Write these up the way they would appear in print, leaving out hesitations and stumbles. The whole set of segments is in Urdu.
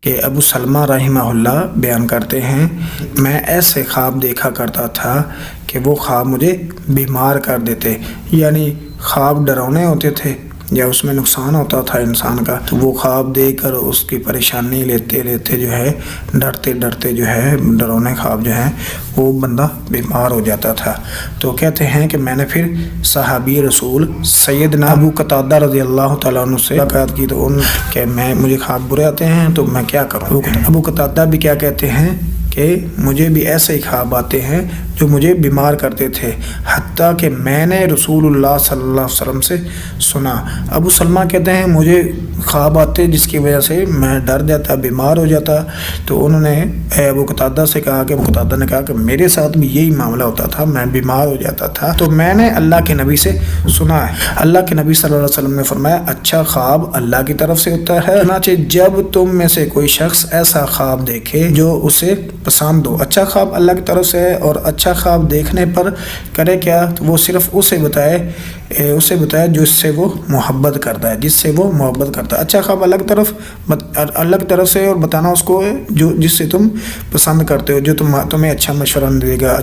کہ ابو سلمہ رحمہ اللہ بیان کرتے ہیں، میں ایسے خواب دیکھا کرتا تھا کہ وہ خواب مجھے بیمار کر دیتے، یعنی خواب ڈراؤنے ہوتے تھے یا اس میں نقصان ہوتا تھا انسان کا، تو وہ خواب دیکھ کر اس کی پریشانی لیتے لیتے جو ہے ڈرتے ڈرتے جو ہے ڈراؤنے خواب جو ہیں وہ بندہ بیمار ہو جاتا تھا۔ تو کہتے ہیں کہ میں نے پھر صحابی رسول سیدنا ابو قتادہ رضی اللہ تعالیٰ عنہ سے ملاقات کی، تو ان کہ مجھے خواب برے آتے ہیں تو میں کیا کروں۔ ابو قتادہ بھی کیا کہتے ہیں کہ مجھے بھی ایسے ہی خواب آتے ہیں جو مجھے بیمار کرتے تھے، حتیٰ کہ میں نے رسول اللہ صلی اللہ علیہ وسلم سے سنا۔ ابو سلمہ کہتے ہیں مجھے خواب آتے جس کی وجہ سے میں ڈر جاتا، بیمار ہو جاتا، تو انہوں نے ابو قتادہ سے کہا کہ ابو قتادہ نے کہا کہ میرے ساتھ بھی یہی معاملہ ہوتا تھا، میں بیمار ہو جاتا تھا، تو میں نے اللہ کے نبی سے سنا ہے۔ اللہ کے نبی صلی اللہ علیہ وسلم نے فرمایا اچھا خواب اللہ کی طرف سے ہوتا ہے، چنانچہ جب تم میں سے کوئی شخص ایسا خواب دیکھے جو اسے پسند ہو، اچھا خواب اللہ کی طرف سے ہے، اور اچھا خواب دیکھنے پر کرے کیا، تو وہ صرف اسے بتائے جو اس سے وہ محبت کرتا ہے، جس سے وہ محبت کرتا ہے۔ اچھا خواب اللہ کی طرف سے اور بتانا اس کو جس سے تم پسند کرتے ہو، جو تمہیں اچھا مشورہ دے گا،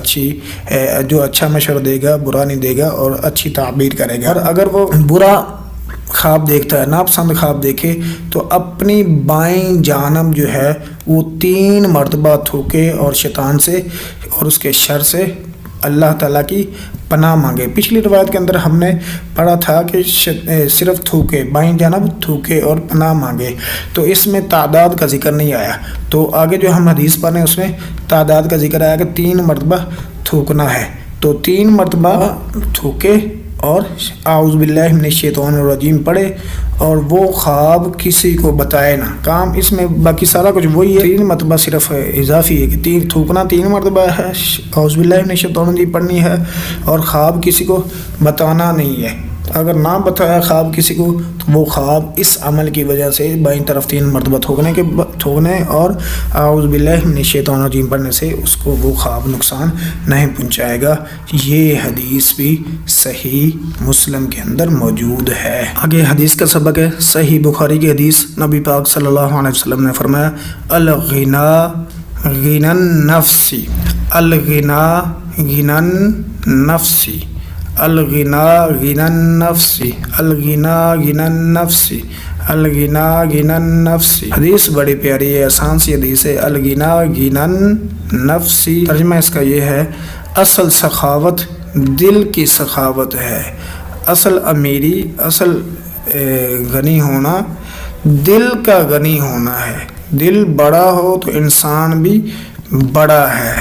جو اچھا مشورہ دے گا، برا نہیں دے گا اور اچھی تعبیر کرے گا۔ اور اگر وہ برا خواب دیکھتا ہے، ناپسند خواب دیکھے، تو اپنی بائیں جانب جو ہے وہ 3 مرتبہ تھوکے اور شیطان سے اور اس کے شر سے اللہ تعالیٰ کی پناہ مانگے۔ پچھلی روایت کے اندر ہم نے پڑھا تھا کہ صرف تھوکے، بائیں جانب تھوکے اور پناہ مانگے، تو اس میں تعداد کا ذکر نہیں آیا۔ تو آگے جو ہم حدیث پڑھ رہے ہیں اس میں تعداد کا ذکر آیا کہ 3 مرتبہ تھوکنا ہے، تو 3 مرتبہ تھوکے اور اعوذ باللہ من الشیطان الرجیم پڑھے، اور وہ خواب کسی کو بتائے نہ۔ کام اس میں باقی سارا کچھ وہی ہے، 3 مرتبہ صرف اضافی ہے کہ 3 تھوکنا 3 مرتبہ ہے، اعوذ باللہ من الشیطان الرجیم پڑھنی ہے، اور خواب کسی کو بتانا نہیں ہے۔ اگر نہ بتایا خواب کسی کو تو وہ خواب اس عمل کی وجہ سے بائیں طرف 3 مرتبہ تھوکنے اور اعوذ باللہ من الشیطان الرجیم پڑھنے سے اس کو وہ خواب نقصان نہیں پہنچائے گا۔ یہ حدیث بھی صحیح مسلم کے اندر موجود ہے۔ آگے حدیث کا سبق ہے، صحیح بخاری کی حدیث، نبی پاک صلی اللہ علیہ وسلم نے فرمایا الغنا غنى النفس، الغنا غنى النفس، الغنا غنى النفس، الغنا غنى النفس، الغنا غنى النفس۔ حدیث بڑی پیاری ہے، آسان سی حدیث ہے۔ الغنا غنى النفس ترجمہ اس کا یہ ہے، اصل سخاوت دل کی سخاوت ہے، اصل امیری، اصل غنی ہونا دل کا غنی ہونا ہے۔ دل بڑا ہو تو انسان بھی بڑا ہے،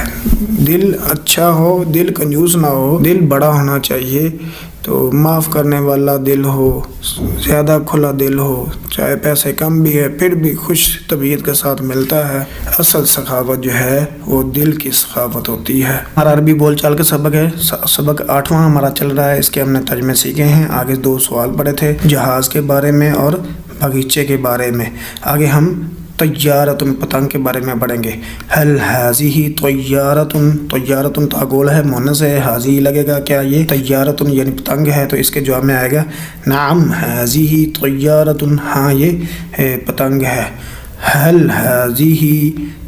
دل اچھا ہو، دل کنجوس نہ ہو، دل بڑا ہونا چاہیے، تو معاف کرنے والا دل ہو، زیادہ کھلا دل ہو، چاہے پیسے کم بھی ہے پھر بھی خوش طبیعت کے ساتھ ملتا ہے۔ اصل سخاوت جو ہے وہ دل کی سخاوت ہوتی ہے۔ ہمارا عربی بول چال کا سبق ہے، سبق 8واں ہمارا چل رہا ہے، اس کے ہم نے ترجمے سیکھے ہیں۔ آگے 2 سوال پڑھے تھے، جہاز کے بارے میں اور باغیچے کے بارے میں۔ آگے ہم طیارتن پتنگ کے بارے میں پڑھیں گے۔ هل هذه طیارتن، طیارتن تاگول ہے، مونس ہے، حاضی لگے گا، کیا یہ طیارتن یعنی پتنگ ہے؟ تو اس کے جواب میں آئے گا نعم هذه طیارتن، ہاں یہ پتنگ ہے۔ هل هذه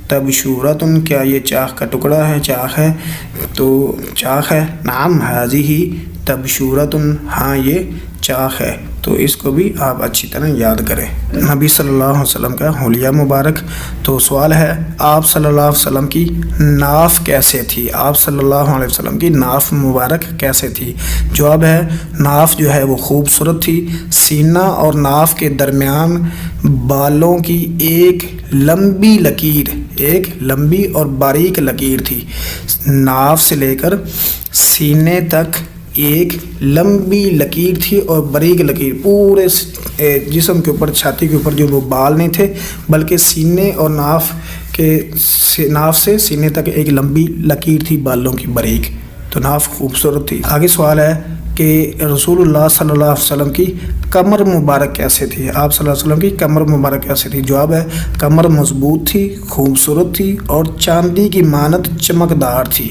تبشورتن، کیا یہ چاخ کا ٹکڑا ہے، چاخ ہے؟ تو چاخ ہے، نعم هذه تبشورتن، ہاں یہ چاخ ہے۔ تو اس کو بھی آپ اچھی طرح یاد کریں۔ نبی صلی اللہ علیہ وسلم کا حلیہ مبارک۔ تو سوال ہے آپ صلی اللہ علیہ وسلم کی ناف کیسے تھی؟ آپ صلی اللہ علیہ وسلم کی ناف مبارک کیسے تھی؟ جواب ہے ناف جو ہے وہ خوبصورت تھی، سینہ اور ناف کے درمیان بالوں کی ایک لمبی لکیر، ایک لمبی اور باریک لکیر تھی۔ ناف سے لے کر سینے تک ایک لمبی لکیر تھی اور باریک لکیر، پورے جسم کے اوپر، چھاتی کے اوپر جو وہ بال نہیں تھے بلکہ سینے اور ناف سے سینے تک ایک لمبی لکیر تھی بالوں کی باریک، تو ناف خوبصورت تھی۔ آگے سوال ہے کہ رسول اللہ صلی اللہ علیہ وسلم کی کمر مبارک کیسے تھی؟ آپ صلی اللہ علیہ وسلم کی کمر مبارک کیسے تھی؟ جواب ہے کمر مضبوط تھی، خوبصورت تھی اور چاندی کی مانند چمکدار تھی۔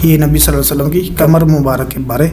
یہ نبی صلی اللہ علیہ وسلم کی کمر مبارک کے بارے